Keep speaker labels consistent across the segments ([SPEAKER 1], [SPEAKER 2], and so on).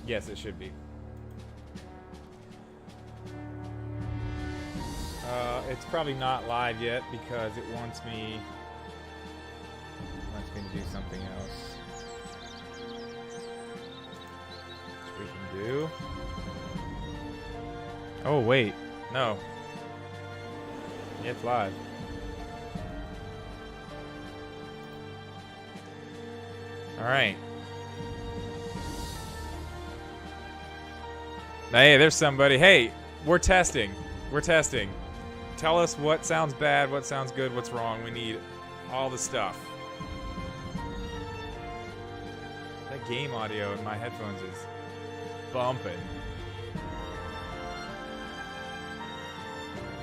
[SPEAKER 1] Yes, it should be. It's probably not live yet because it wants me to do something else. Which we can do. Oh wait, no. Yeah, it's live. All right. Hey, there's somebody. Hey, we're testing. We're testing. Tell us what sounds bad, what sounds good, what's wrong. We need all the stuff. That game audio in my headphones is bumping.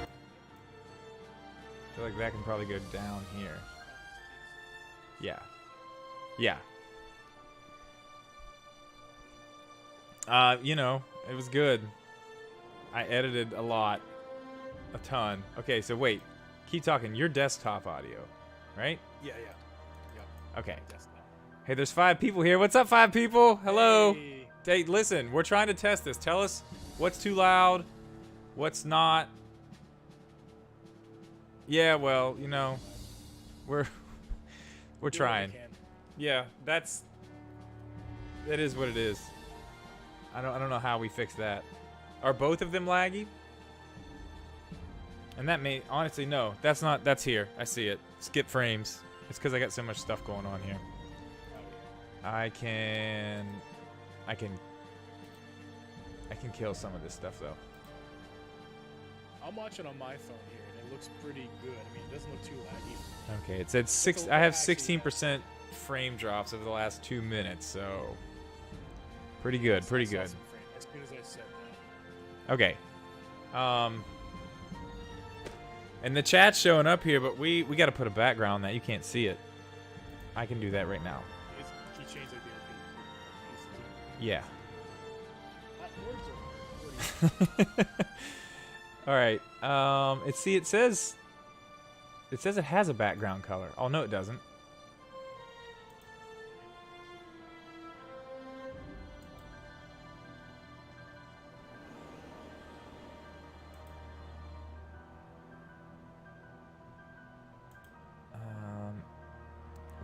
[SPEAKER 1] I feel like that can probably go down here. Yeah. Yeah. You know, it was good. I edited a lot. A ton. Okay, so wait. Keep talking. Your desktop audio, right?
[SPEAKER 2] Yeah.
[SPEAKER 1] Okay. Hey, there's 5 people here. What's up, 5 people? Hello.
[SPEAKER 2] Hey.
[SPEAKER 1] Hey, listen, we're trying to test this. Tell us what's too loud, what's not. Yeah, well, you know, we're trying. Yeah, that is what it is. I don't know how we fix that. Are both of them laggy? And that may honestly no, that's here. I see it. Skip frames. It's because I got so much stuff going on here. I can kill some of this stuff though.
[SPEAKER 2] I'm watching on my phone here, and it looks pretty good. I mean, it doesn't look too laggy.
[SPEAKER 1] Okay, it said six. I have 16% frame drops over the last 2 minutes, so pretty good. Pretty good.
[SPEAKER 2] As soon as I said that.
[SPEAKER 1] Okay. And the chat's showing up here, but we got to put a background on that. You can't see it. I can do that right now.
[SPEAKER 2] Can you change like the
[SPEAKER 1] Yeah.
[SPEAKER 2] words are
[SPEAKER 1] All right. It says it has a background color. Oh no, it doesn't.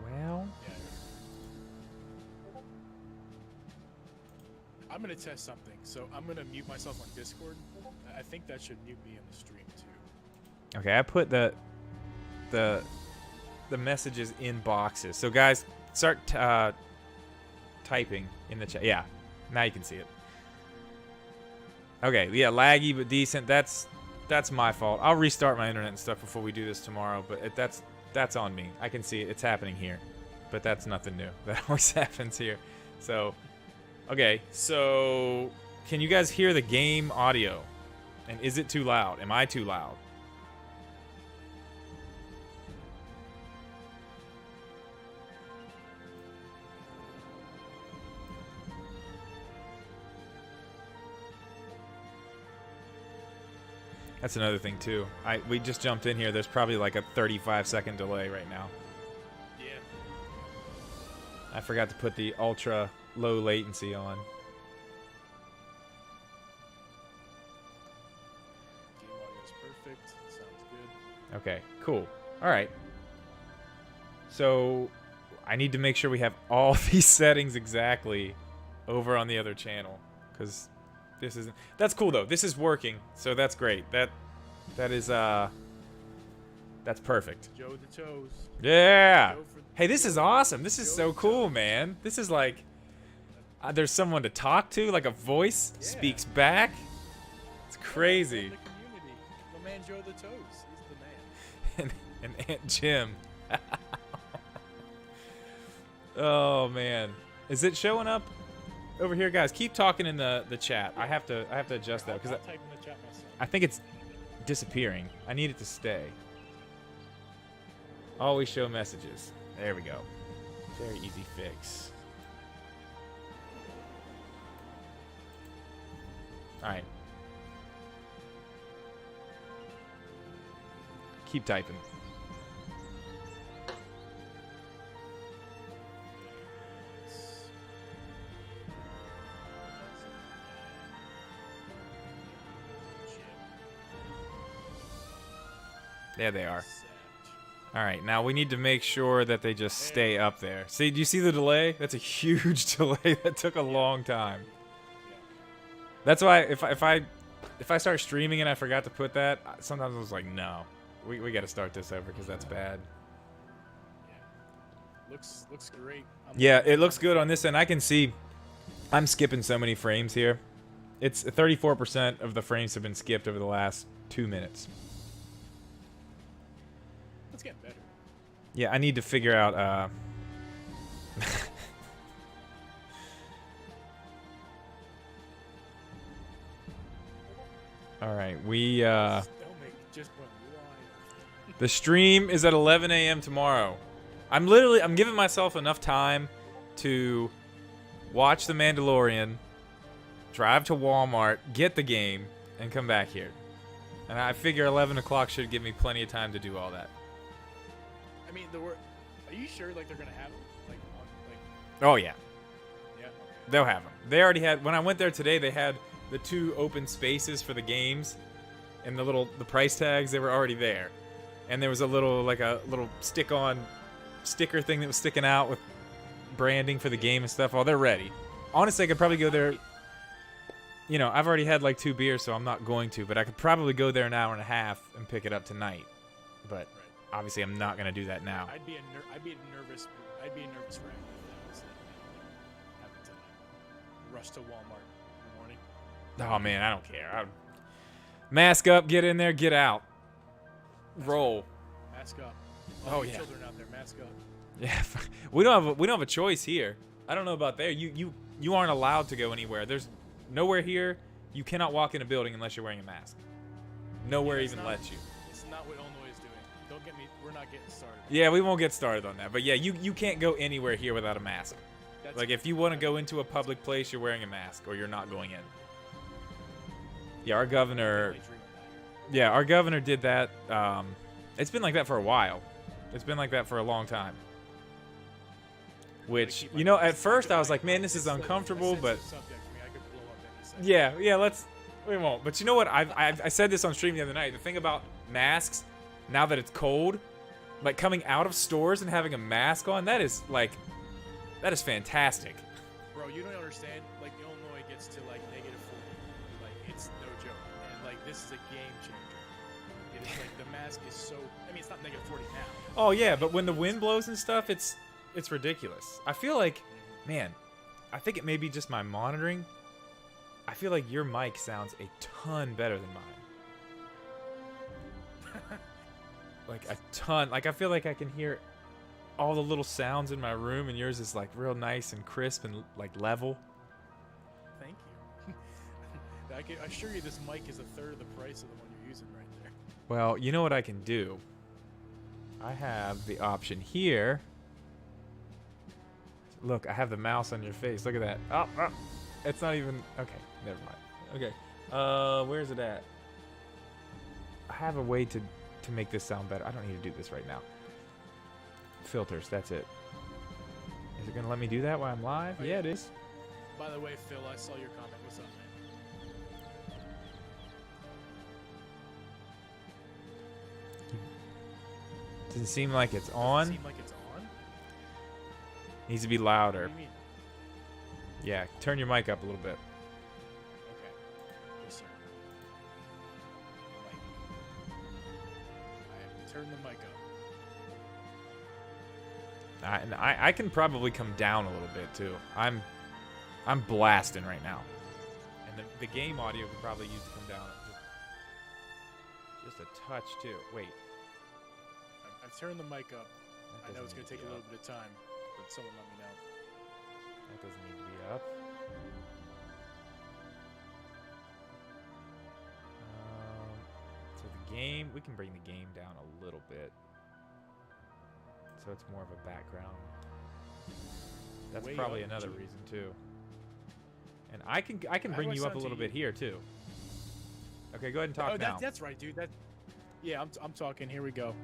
[SPEAKER 1] Well.
[SPEAKER 2] Yeah. I'm gonna test something. So I'm gonna mute myself on Discord. I think that should mute me in the stream too.
[SPEAKER 1] Okay, I put the messages in boxes. So guys, start typing in the chat. Yeah, now you can see it. Okay, yeah, laggy but decent. That's my fault. I'll restart my internet and stuff before we do this tomorrow. But that's on me. I can see it. It's happening here, but that's nothing new. That always happens here. So, okay, so can you guys hear the game audio? And is it too loud? Am I too loud? That's another thing too. We just jumped in here. There's probably like a 35-second delay right now.
[SPEAKER 2] Yeah.
[SPEAKER 1] I forgot to put the ultra low latency on.
[SPEAKER 2] Game audio is perfect. Sounds good.
[SPEAKER 1] Okay, cool. All right. So I need to make sure we have all these settings exactly over on the other channel, because this isn't. That's cool though. This is working, so that's great. That is that's perfect.
[SPEAKER 2] Joe the Toes.
[SPEAKER 1] Yeah.
[SPEAKER 2] Joe
[SPEAKER 1] Hey, this is awesome. This is so cool, man. This is like there's someone to talk to, like a voice speaks back. It's crazy.
[SPEAKER 2] In the community. My man Joe the Toes. He's the man.
[SPEAKER 1] and Aunt Jim. Oh man, is it showing up over here, guys? Keep talking in the chat. I have to adjust that because
[SPEAKER 2] I'll type in the chat myself.
[SPEAKER 1] I think it's disappearing. I need it to stay. Always show messages. There we go. Very easy fix. All right. Keep typing. There they are.
[SPEAKER 2] Set.
[SPEAKER 1] All right, now we need to make sure that they just stay up there. See, do you see the delay? That's a huge delay. That took a long time.
[SPEAKER 2] Yeah.
[SPEAKER 1] That's why if I start streaming and I forgot to put that, sometimes I was like, no, we got to start this over because that's bad.
[SPEAKER 2] Yeah. Looks great.
[SPEAKER 1] Yeah, it looks good on this end. I can see I'm skipping so many frames here. It's 34% of the frames have been skipped over the last 2 minutes.
[SPEAKER 2] It's getting better.
[SPEAKER 1] Yeah, I need to figure out all right, the stream is at 11 a.m. tomorrow. I'm giving myself enough time to watch The Mandalorian, drive to Walmart, get the game, and come back here. And I figure 11 o'clock should give me plenty of time to do all that.
[SPEAKER 2] I mean, are you sure like they're gonna have them?
[SPEAKER 1] Oh yeah,
[SPEAKER 2] Yeah.
[SPEAKER 1] they'll have them. They already had. When I went there today, they had the 2 open spaces for the games, and the price tags. They were already there, and there was a little sticker thing that was sticking out with branding for the game and stuff. Oh, they're ready. Honestly, I could probably go there. You know, I've already had like 2 beers, so I'm not going to. But I could probably go there an hour and a half and pick it up tonight. But obviously, I'm not gonna do that now.
[SPEAKER 2] I'd be a nervous wreck if that was having to like rush to Walmart in the morning.
[SPEAKER 1] Oh man, I don't care. Mask up, get in there, get out. Roll.
[SPEAKER 2] Mask up.
[SPEAKER 1] Oh yeah.
[SPEAKER 2] Children out there, mask up.
[SPEAKER 1] Yeah, we don't have a choice here. I don't know about there. You aren't allowed to go anywhere. There's nowhere here. You cannot walk in a building unless you're wearing a mask. Nowhere even lets you.
[SPEAKER 2] It's not what Illinois is doing. Don't get me. We're not getting started.
[SPEAKER 1] Yeah, we won't get started on that. But yeah, you can't go anywhere here without a mask. Like if you want to go into a public place, you're wearing a mask or you're not going in. Yeah, our governor. Yeah, our governor did that. It's been like that for a while. It's been like that for a long time. Which, you know, at first I was like, man, this is uncomfortable, but yeah, we won't. But you know what? I said this on stream the other night. The thing about masks, now that it's cold, like coming out of stores and having a mask on, that is fantastic.
[SPEAKER 2] Bro, you don't understand. Like Illinois gets to like -40, like it's no joke, and like this is a game changer. It is like the mask is so. I mean, it's not -40 now.
[SPEAKER 1] Oh yeah, but when the wind blows and stuff, it's ridiculous. I feel like, man, I think it may be just my monitoring. I feel like your mic sounds a ton better than mine. Like a ton. Like I feel like I can hear all the little sounds in my room, and yours is like real nice and crisp and like level.
[SPEAKER 2] Thank you. I assure you, this mic is a third of the price of the one you're using right there.
[SPEAKER 1] Well, you know what I can do? I have the option here. Look, I have the mouse on your face. Look at that. Oh, it's not even. Okay, never mind. Okay, where's it at? I have a way to make this sound better. I don't need to do this right now. Filters, that's it. Is it gonna let me do that while I'm live?
[SPEAKER 2] Oh,
[SPEAKER 1] yeah, it is.
[SPEAKER 2] By the way, Phil, I saw your comment. What's up, man?
[SPEAKER 1] Does it seem like it's on?
[SPEAKER 2] Does it seem like it's on?
[SPEAKER 1] Needs to be
[SPEAKER 2] What
[SPEAKER 1] louder.
[SPEAKER 2] do you mean?
[SPEAKER 1] Yeah, turn your mic up a little bit.
[SPEAKER 2] Okay. Yes, sir. I have to turn the mic up.
[SPEAKER 1] I can probably come down a little bit too. I'm blasting right now, and the game audio could probably use to come down just a touch too. Wait,
[SPEAKER 2] I've turned the mic up.
[SPEAKER 1] that
[SPEAKER 2] I know
[SPEAKER 1] doesn't
[SPEAKER 2] it's
[SPEAKER 1] need
[SPEAKER 2] going to take
[SPEAKER 1] be
[SPEAKER 2] a little
[SPEAKER 1] up.
[SPEAKER 2] bit of time, but someone let me know.
[SPEAKER 1] That doesn't need to be up. So the game, we can bring the game down a little bit, so it's more of a background. That's
[SPEAKER 2] Way
[SPEAKER 1] probably
[SPEAKER 2] up,
[SPEAKER 1] another
[SPEAKER 2] too.
[SPEAKER 1] reason too. And I can
[SPEAKER 2] How
[SPEAKER 1] bring
[SPEAKER 2] do I
[SPEAKER 1] you up a
[SPEAKER 2] sound to
[SPEAKER 1] little bit
[SPEAKER 2] you?
[SPEAKER 1] here too. Okay, go ahead and talk
[SPEAKER 2] Oh,
[SPEAKER 1] now.
[SPEAKER 2] that's right, dude. Yeah, I'm talking. Here we go.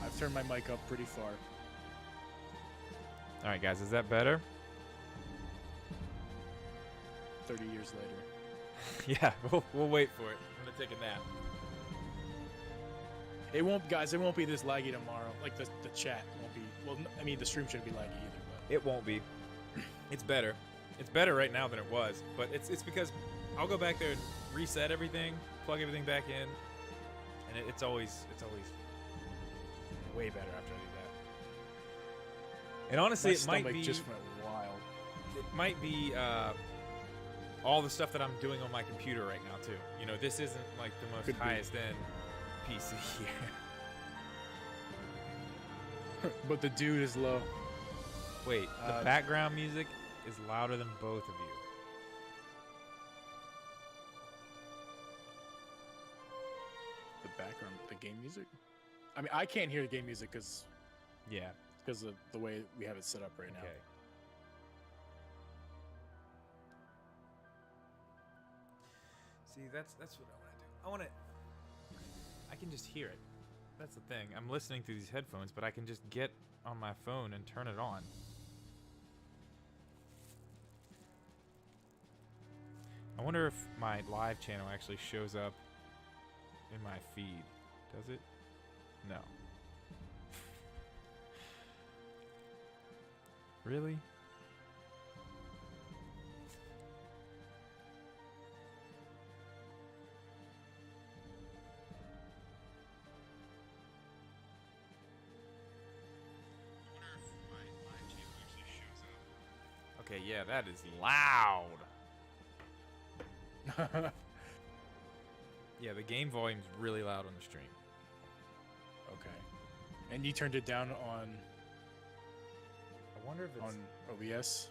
[SPEAKER 2] I've turned my mic up pretty far.
[SPEAKER 1] All right, guys, is that better?
[SPEAKER 2] 30 years later.
[SPEAKER 1] Yeah, we'll wait for it. I'm gonna take a nap.
[SPEAKER 2] It won't, guys. It won't be this laggy tomorrow. Like the chat won't be. Well, I mean the stream shouldn't be laggy either. But
[SPEAKER 1] It won't be. It's better. It's better right now than it was, but it's because I'll go back there and reset everything, plug everything back in, and it's always way better after I do that. And honestly,
[SPEAKER 2] my
[SPEAKER 1] it might
[SPEAKER 2] stomach
[SPEAKER 1] be
[SPEAKER 2] just went wild.
[SPEAKER 1] it might be all the stuff that I'm doing on my computer right now too. You know, this isn't like the most
[SPEAKER 2] Could be.
[SPEAKER 1] highest end PC here.
[SPEAKER 2] But the dude is low.
[SPEAKER 1] Wait, the background music is louder than both of you.
[SPEAKER 2] The background, the game music. I mean, I can't hear the game music because
[SPEAKER 1] Yeah.
[SPEAKER 2] of the way we have it set up right now.
[SPEAKER 1] Okay. See, that's what I want to do. I can just hear it. That's the thing. I'm listening through these headphones, but I can just get on my phone and turn it on. I wonder if my live channel actually shows up in my feed. Does it? No. Really? Okay, yeah, that is loud. Yeah, the game volume's really loud on the stream.
[SPEAKER 2] Okay. And you turned it down on
[SPEAKER 1] I wonder if it's...
[SPEAKER 2] on OBS.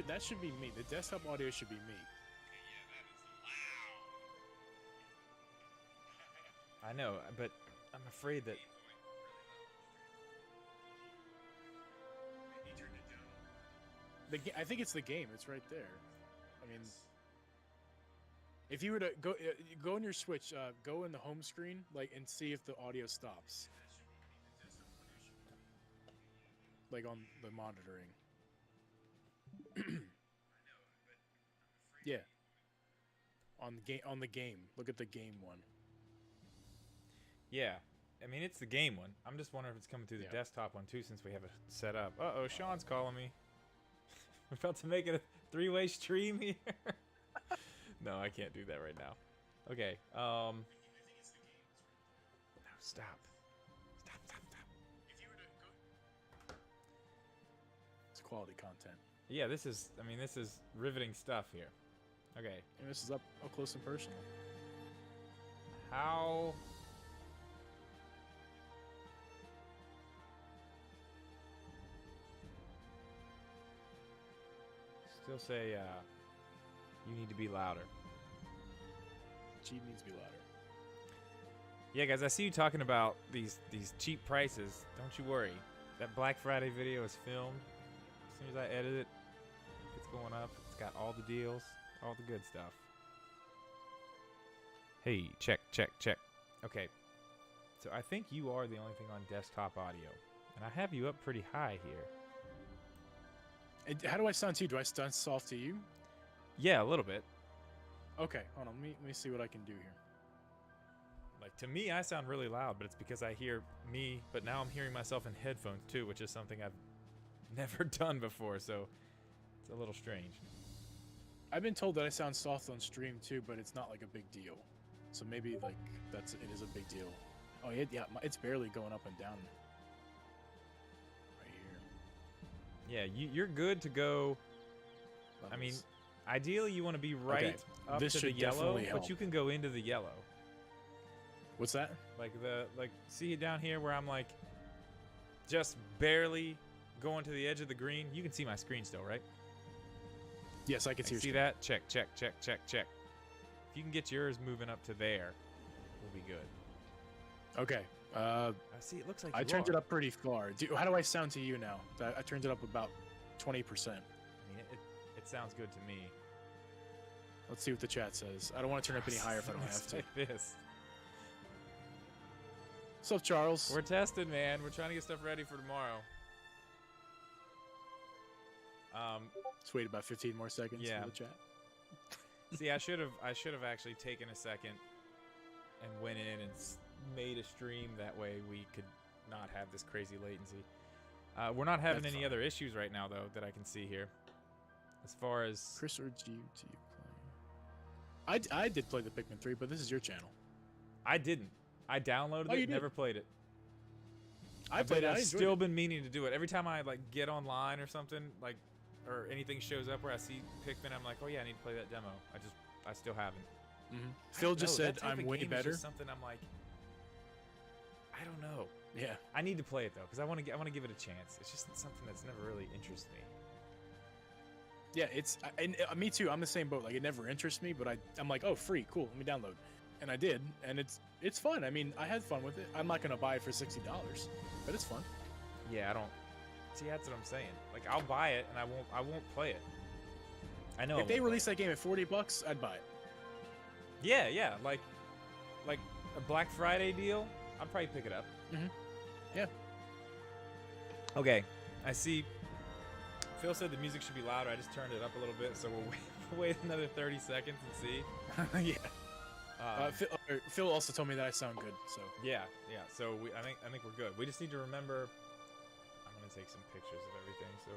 [SPEAKER 2] That should be me. The desktop audio should be me.
[SPEAKER 1] I know, but I'm afraid that...
[SPEAKER 2] I think it's the game. It's right there. I mean, if you were to go in your Switch, go in the home screen, like, and see if the audio stops. Like on the monitoring. Yeah. On the game. Look at the game one.
[SPEAKER 1] Yeah. I mean, it's the game one. I'm just wondering if it's coming through the desktop one, too, since we have it set up. Uh-oh, Sean's calling me. We're about to make it a three-way stream here. No, I can't do that right now. Okay. No, stop. Stop.
[SPEAKER 2] It's quality content.
[SPEAKER 1] Yeah, this is riveting stuff here. Okay.
[SPEAKER 2] And this is up close and personal.
[SPEAKER 1] How... Still say, you need to be louder.
[SPEAKER 2] Geeb needs to be louder.
[SPEAKER 1] Yeah, guys, I see you talking about these cheap prices. Don't you worry. That Black Friday video is filmed. As soon as I edit it, it's going up. It's got all the deals, all the good stuff. Hey, check. Okay, so I think you are the only thing on desktop audio. And I have you up pretty high here.
[SPEAKER 2] And how do I sound to you? Do I sound soft to you?
[SPEAKER 1] Yeah, a little bit.
[SPEAKER 2] Okay, hold on. Let me see what I can do here.
[SPEAKER 1] Like, to me, I sound really loud, but it's because I hear me, but now I'm hearing myself in headphones, too, which is something I've never done before, so it's a little strange.
[SPEAKER 2] I've been told that I sound soft on stream, too, but it's not, like, a big deal. So maybe, like, it is a big deal. Oh, yeah, it's barely going up and down. Right here.
[SPEAKER 1] Yeah, you're good to go.
[SPEAKER 2] Levels.
[SPEAKER 1] I mean, ideally, you want to be right up
[SPEAKER 2] This
[SPEAKER 1] to the
[SPEAKER 2] should
[SPEAKER 1] yellow,
[SPEAKER 2] definitely
[SPEAKER 1] but
[SPEAKER 2] help.
[SPEAKER 1] you can go into the yellow.
[SPEAKER 2] What's that?
[SPEAKER 1] See it down here where I'm like just barely going to the edge of the green. You can see my screen still, right?
[SPEAKER 2] Yes, I can see your
[SPEAKER 1] See
[SPEAKER 2] screen.
[SPEAKER 1] that? Check. If you can get yours moving up to there, we'll be good.
[SPEAKER 2] Okay.
[SPEAKER 1] I see. It looks like
[SPEAKER 2] I turned it up pretty far. How do I sound to you now? I turned it up about 20%.
[SPEAKER 1] I mean, it sounds good to me.
[SPEAKER 2] Let's see what the chat says. I don't want to turn up any higher if I don't have to.
[SPEAKER 1] Like this.
[SPEAKER 2] What's up, Charles?
[SPEAKER 1] We're testing, man. We're trying to get stuff ready for tomorrow.
[SPEAKER 2] Let's wait about 15 more seconds
[SPEAKER 1] Yeah.
[SPEAKER 2] for the chat.
[SPEAKER 1] See, I should have actually taken a second and went in and made a stream. That way we could not have this crazy latency. We're not having any other issues right now, though, that I can see here. As far as
[SPEAKER 2] Chris or Geeb, do you play? I did play the Pikmin 3, but this is your channel.
[SPEAKER 1] I didn't. I downloaded it, never played it.
[SPEAKER 2] I played it.
[SPEAKER 1] I've still been meaning to do it. Every time I like get online or something, like, or anything shows up where I see Pikmin, I'm like, oh yeah, I need to play that demo. I still haven't.
[SPEAKER 2] Phil just said I'm way better.
[SPEAKER 1] Something I'm like, I don't know.
[SPEAKER 2] Yeah.
[SPEAKER 1] I need to play it though, because I want to give it a chance. It's just something that's never really interested me.
[SPEAKER 2] Yeah, me too. I'm the same boat. Like, it never interests me, but I'm like, oh, free, cool. Let me download, and I did, and it's fun. I mean, I had fun with it. I'm not gonna buy it for $60, but it's fun.
[SPEAKER 1] Yeah, I don't. See, that's what I'm saying. Like, I'll buy it, and I won't play it. I know.
[SPEAKER 2] If they release that game at $40, I'd buy it.
[SPEAKER 1] Yeah, like a Black Friday deal, I'd probably pick it up.
[SPEAKER 2] Yeah.
[SPEAKER 1] Okay, I see. Phil said the music should be louder. I just turned it up a little bit, so we'll wait another 30 seconds and see.
[SPEAKER 2] Yeah. Phil also told me that I sound good, so.
[SPEAKER 1] Yeah. So I think we're good. We just need to remember. I'm gonna take some pictures of everything, so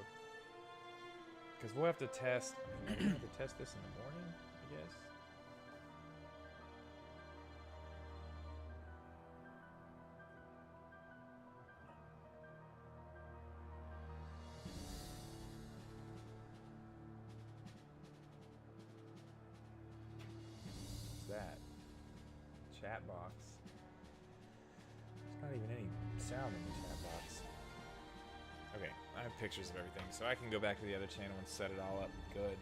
[SPEAKER 1] because we'll have to test. We'll have to test this in the morning, I guess. That chat box. There's not even any sound in the chat box. Okay, I have pictures of everything, so I can go back to the other channel and set it all up good.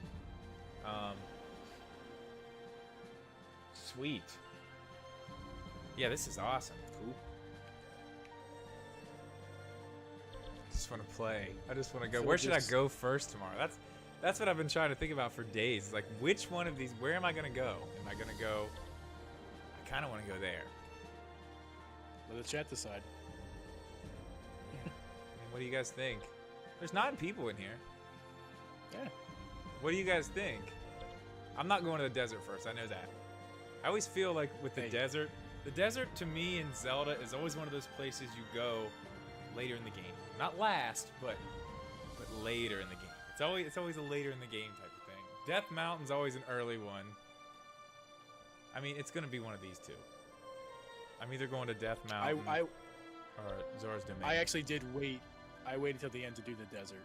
[SPEAKER 1] Sweet. Yeah, this is awesome. Cool. I just want to play. I just want to go. Where should I go first tomorrow? That's what I've been trying to think about for days. Like, which one of these, where am I going to go? Am I going to go, I kind of want to go there.
[SPEAKER 2] Let the chat decide.
[SPEAKER 1] I mean, what do you guys think? There's 9 people in here.
[SPEAKER 2] Yeah.
[SPEAKER 1] What do you guys think? I'm not going to the desert first, I know that. I always feel like with the desert to me in Zelda is always one of those places you go later in the game. Not last, but later in the game. It's always a later in the game type of thing. Death Mountain's always an early one. I mean, it's gonna be one of these two. I'm either going to Death Mountain or Zora's Domain.
[SPEAKER 2] I actually did wait. I waited till the end to do the desert.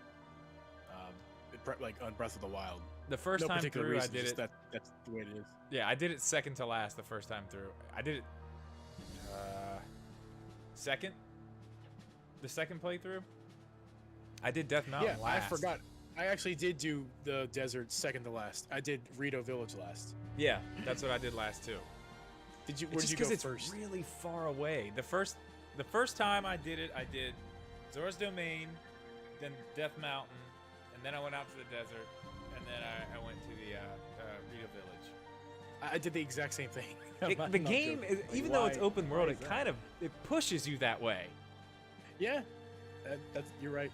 [SPEAKER 2] Like on Breath of the Wild.
[SPEAKER 1] The first time through, I did it.
[SPEAKER 2] That's the way it is.
[SPEAKER 1] Yeah, I did it second to last the first time through. I did it second. The second playthrough. I did Death Mountain last.
[SPEAKER 2] I forgot. I actually did do the desert second to last. I did Rito Village last.
[SPEAKER 1] Yeah, that's what I did last too.
[SPEAKER 2] Where did you go first?
[SPEAKER 1] It's really far away. The first time I did it, I did Zora's Domain, then Death Mountain, and then I went out to the desert, and then I went to the Rito Village.
[SPEAKER 2] I did the exact same thing.
[SPEAKER 1] The game, even though it's open world, it pushes you that way.
[SPEAKER 2] Yeah, you're right.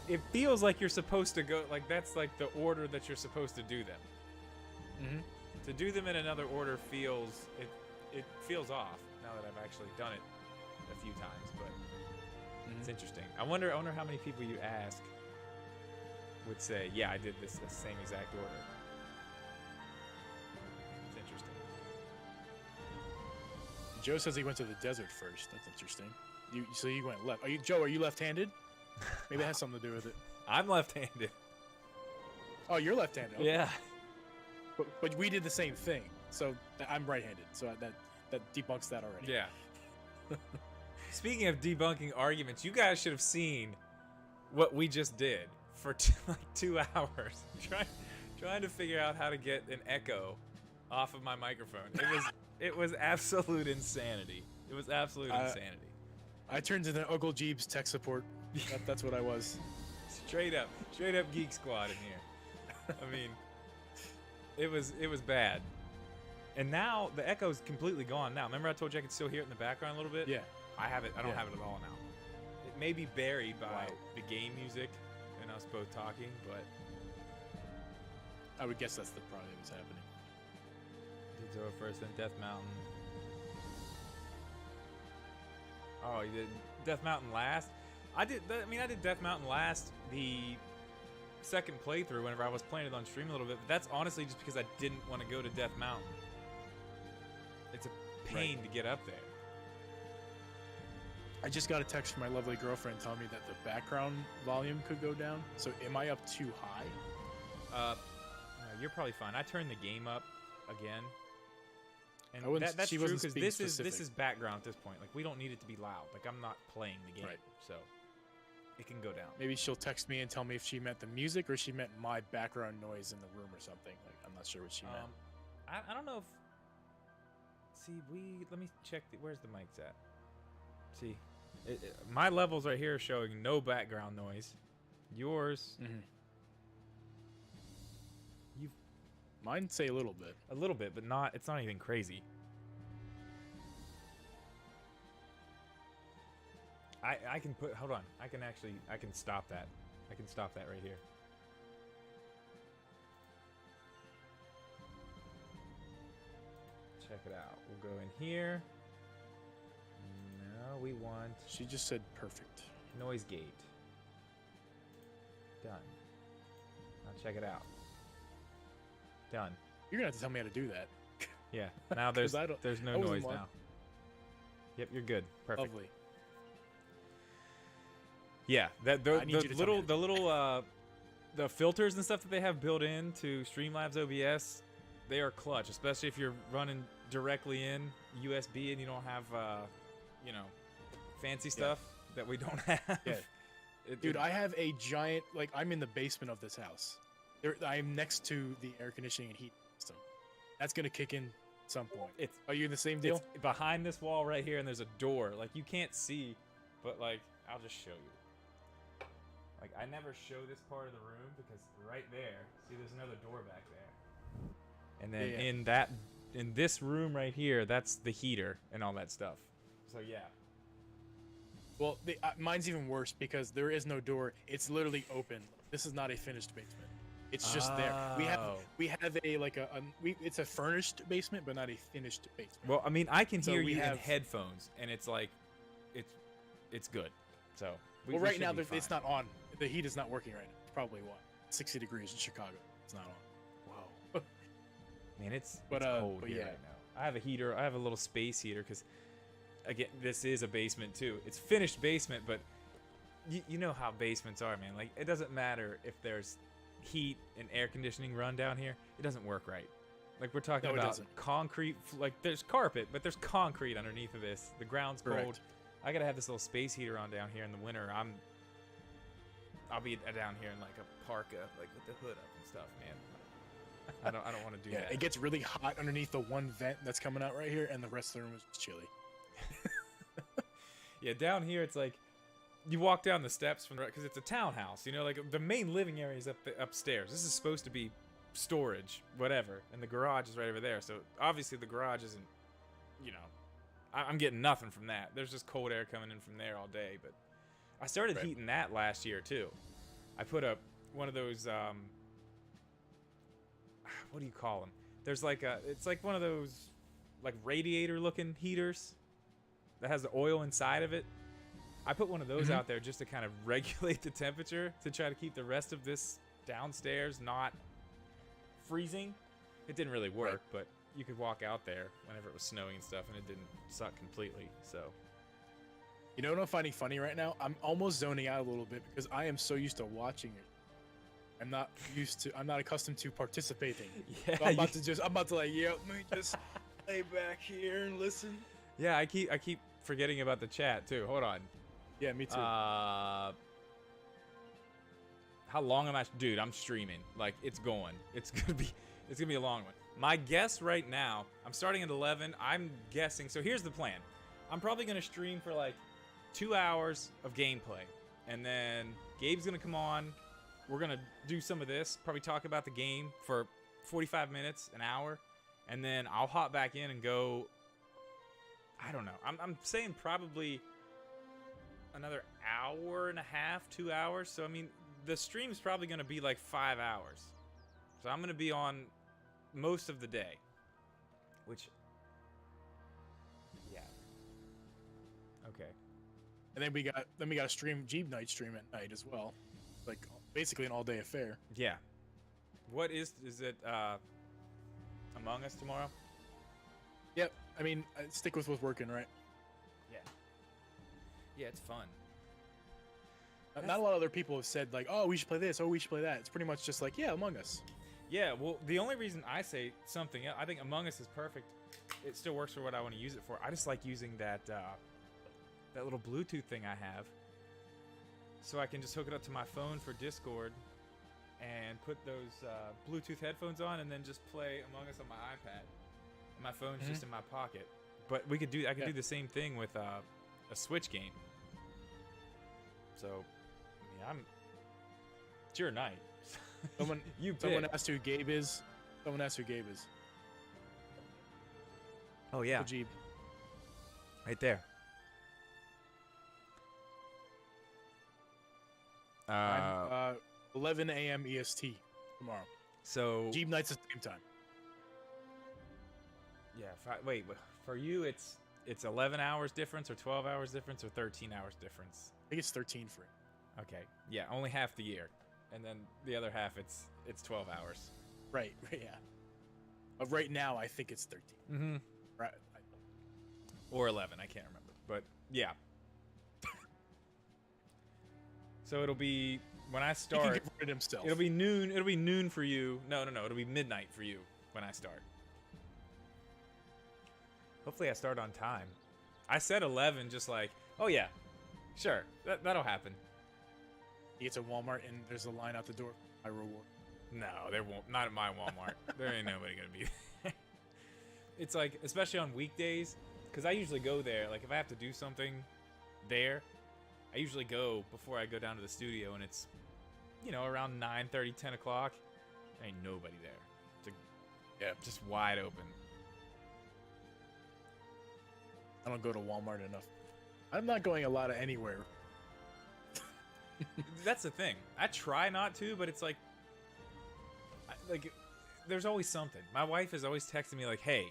[SPEAKER 1] It feels like you're supposed to go, like that's like the order that you're supposed to do them. To do them in another order feels off now that I've actually done it a few times, but it's interesting. I wonder how many people you ask would say, yeah, I did this the same exact order. It's interesting.
[SPEAKER 2] Joe says he went to the desert first. That's interesting. So you went left. Are you left-handed? Maybe it has something to do with it.
[SPEAKER 1] I'm left-handed.
[SPEAKER 2] Oh, you're left-handed. Okay.
[SPEAKER 1] Yeah.
[SPEAKER 2] But we did the same thing. So I'm right-handed. So that debunks that already.
[SPEAKER 1] Yeah. Speaking of debunking arguments, you guys should have seen what we just did for like 2 hours trying to figure out how to get an echo off of my microphone. It was absolute insanity. It was absolute insanity.
[SPEAKER 2] I turned into Uncle Geeb's tech support. That's what I was.
[SPEAKER 1] Straight up Geek Squad in here. I mean, it was bad. And now the echo's completely gone now. Remember I told you I could still hear it in the background a little bit?
[SPEAKER 2] Yeah.
[SPEAKER 1] I don't have it at all now. It may be buried by the game music and us both talking, but
[SPEAKER 2] I would guess that's probably what's happening.
[SPEAKER 1] Did Zora first, then Death Mountain. Oh, you did Death Mountain last? I did Death Mountain last the second playthrough whenever I was playing it on stream a little bit, but that's honestly just because I didn't want to go to Death Mountain. It's a pain to get up there.
[SPEAKER 2] I just got a text from my lovely girlfriend telling me that the background volume could go down. So am I up too high?
[SPEAKER 1] No, you're probably fine. I turned the game up again. And that's
[SPEAKER 2] she
[SPEAKER 1] true
[SPEAKER 2] wasn't
[SPEAKER 1] because
[SPEAKER 2] being
[SPEAKER 1] this
[SPEAKER 2] specific.
[SPEAKER 1] is background at this point. Like, we don't need it to be loud. Like, I'm not playing the game,
[SPEAKER 2] Right.
[SPEAKER 1] so it can go down.
[SPEAKER 2] Maybe she'll text me and tell me if she meant the music or she meant my background noise in the room or something. Like, I'm not sure what she meant.
[SPEAKER 1] I don't know if. See, let me check. Where's the mics at? See, my levels right here are showing no background noise. Yours,
[SPEAKER 2] Mine say a little bit.
[SPEAKER 1] a little bit, but not. It's not anything crazy. I can put. Hold on. I can stop that. I can stop that right here. Check it out. We'll go in here. No, we want
[SPEAKER 2] She just said perfect.
[SPEAKER 1] noise gate. Done. Now check it out. Done.
[SPEAKER 2] You're gonna have to tell me how to do that.
[SPEAKER 1] Yeah. Now there's
[SPEAKER 2] 'Cause
[SPEAKER 1] there's no
[SPEAKER 2] I wasn't
[SPEAKER 1] noise
[SPEAKER 2] one.
[SPEAKER 1] now. Yep, you're good. Perfect.
[SPEAKER 2] Lovely.
[SPEAKER 1] Yeah, that
[SPEAKER 2] I need you to tell me
[SPEAKER 1] the little the filters and stuff that they have built into Streamlabs OBS, they are clutch, especially if you're running directly in USB and you don't have you know, fancy stuff that we don't have.
[SPEAKER 2] Yeah. Dude, I have a giant, like, I'm in the basement of this house. I'm next to the air conditioning and heat system. That's gonna kick in at some point. Are you in the same deal?
[SPEAKER 1] It's behind this wall right here, and there's a door. Like, you can't see, but like, I'll just show you. Like, I never show this part of the room because right there, see, there's another door back there. And then in this room right here, that's the heater and all that stuff. So yeah.
[SPEAKER 2] Well, mine's even worse because there is no door. It's literally open. This is not a finished basement. It's just there. We have it's a furnished basement, but not a finished basement.
[SPEAKER 1] Well, I mean, I can
[SPEAKER 2] So
[SPEAKER 1] hear
[SPEAKER 2] we
[SPEAKER 1] you in
[SPEAKER 2] have-
[SPEAKER 1] headphones, and it's like, it's good. So we
[SPEAKER 2] right
[SPEAKER 1] should
[SPEAKER 2] now
[SPEAKER 1] be
[SPEAKER 2] it's
[SPEAKER 1] fine.
[SPEAKER 2] not on. The heat is not working right now. It's probably 60 degrees in Chicago. It's not on.
[SPEAKER 1] Whoa. Man, it's
[SPEAKER 2] But
[SPEAKER 1] cold here
[SPEAKER 2] yeah.
[SPEAKER 1] right now. I have a heater. I have a little space heater because, again, this is a basement too. It's finished basement, but you know how basements are, man. Like, it doesn't matter if there's heat and air conditioning run down here. It doesn't work right. Like, we're talking
[SPEAKER 2] No, it
[SPEAKER 1] about
[SPEAKER 2] doesn't.
[SPEAKER 1] concrete. Like, there's carpet, but there's concrete underneath of this. The ground's cold.
[SPEAKER 2] Correct.
[SPEAKER 1] I gotta have this little space heater on down here in the winter. I'll be down here in like a parka, like with the hood up and stuff, man. I don't want to do
[SPEAKER 2] Yeah,
[SPEAKER 1] that.
[SPEAKER 2] it gets really hot underneath the one vent that's coming out right here, and the rest of the room is chilly.
[SPEAKER 1] Yeah, down here it's like you walk down the steps from because it's a townhouse. You know, like the main living area is upstairs. This is supposed to be storage, whatever, and the garage is right over there. So obviously the garage isn't. You know, I'm getting nothing from that. There's just cold air coming in from there all day. But I started heating that last year too. I put up one of those. What do you call them? There's like it's like one of those like radiator looking heaters that has the oil inside of it. I put one of those out there just to kind of regulate the temperature to try to keep the rest of this downstairs not freezing. It didn't really work, but you could walk out there whenever it was snowing and stuff and it didn't suck completely. So
[SPEAKER 2] You know what I'm finding funny right now? I'm almost zoning out a little bit because I am so used to watching it. I'm not accustomed to participating.
[SPEAKER 1] yeah,
[SPEAKER 2] So I'm about to like, let me just lay back here and listen.
[SPEAKER 1] yeah, I keep forgetting about the chat too. Hold on.
[SPEAKER 2] Yeah, me too.
[SPEAKER 1] How long am I? Dude, I'm streaming. Like, it's going. It's gonna be a long one. My guess right now, I'm starting at 11. I'm guessing. So here's the plan. I'm probably gonna stream for like 2 hours of gameplay, and then Gabe's gonna come on. We're gonna do some of this. Probably talk about the game for 45 minutes, an hour, and then I'll hop back in and go. I don't know. I'm saying probably another hour and a half, 2 hours. So I mean, the stream's probably gonna be like 5 hours. So I'm gonna be on most of the day, which, yeah, okay.
[SPEAKER 2] And then we got a stream Geeb night stream at night as well, like basically an all day affair.
[SPEAKER 1] Yeah. What is it? Among Us tomorrow?
[SPEAKER 2] Yep. I mean, stick with what's working, right?
[SPEAKER 1] Yeah. Yeah, it's fun.
[SPEAKER 2] Not a lot of other people have said like, oh, we should play this, oh, we should play that. It's pretty much just like, yeah, Among Us.
[SPEAKER 1] Yeah, well, the only reason I say something, I think Among Us is perfect. It still works for what I want to use it for. I just like using that that little Bluetooth thing I have, so I can just hook it up to my phone for Discord, and put those Bluetooth headphones on, and then just play Among Us on my iPad. And my phone's just in my pocket. But I could do the same thing with a Switch game. So, I mean, it's your night.
[SPEAKER 2] Someone asked who Geeb is. Someone asked who Geeb is.
[SPEAKER 1] Oh yeah,
[SPEAKER 2] Geeb.
[SPEAKER 1] Right there.
[SPEAKER 2] 11 a.m. EST tomorrow.
[SPEAKER 1] So
[SPEAKER 2] Geeb night's at the same time.
[SPEAKER 1] Yeah. Wait, for you, it's 11 hours difference, or 12 hours difference, or 13 hours difference.
[SPEAKER 2] I think it's 13 for it.
[SPEAKER 1] Okay. Yeah, only half the year, and then the other half it's 12 hours.
[SPEAKER 2] Right. Yeah. But right now, I think it's 13.
[SPEAKER 1] Mm-hmm.
[SPEAKER 2] Right.
[SPEAKER 1] Or 11. I can't remember. But yeah. So it'll be when I start.
[SPEAKER 2] He can get rid of himself.
[SPEAKER 1] It'll be noon. It'll be noon for you. No. It'll be midnight for you when I start. Hopefully I start on time. I said 11, just like, oh yeah, sure, that'll happen.
[SPEAKER 2] He gets a Walmart and there's a line out the door. I reward.
[SPEAKER 1] No, there won't. Not at my Walmart. There ain't nobody gonna be there. It's like, especially on weekdays, because I usually go there. Like if I have to do something there, I usually go before I go down to the studio, and it's, around 9:30, 10 o'clock. There ain't nobody there. It's like, yeah, just wide open.
[SPEAKER 2] I don't go to Walmart enough. I'm not going a lot of anywhere.
[SPEAKER 1] That's the thing. I try not to, but it's like there's always something. My wife is always texting me like, "Hey,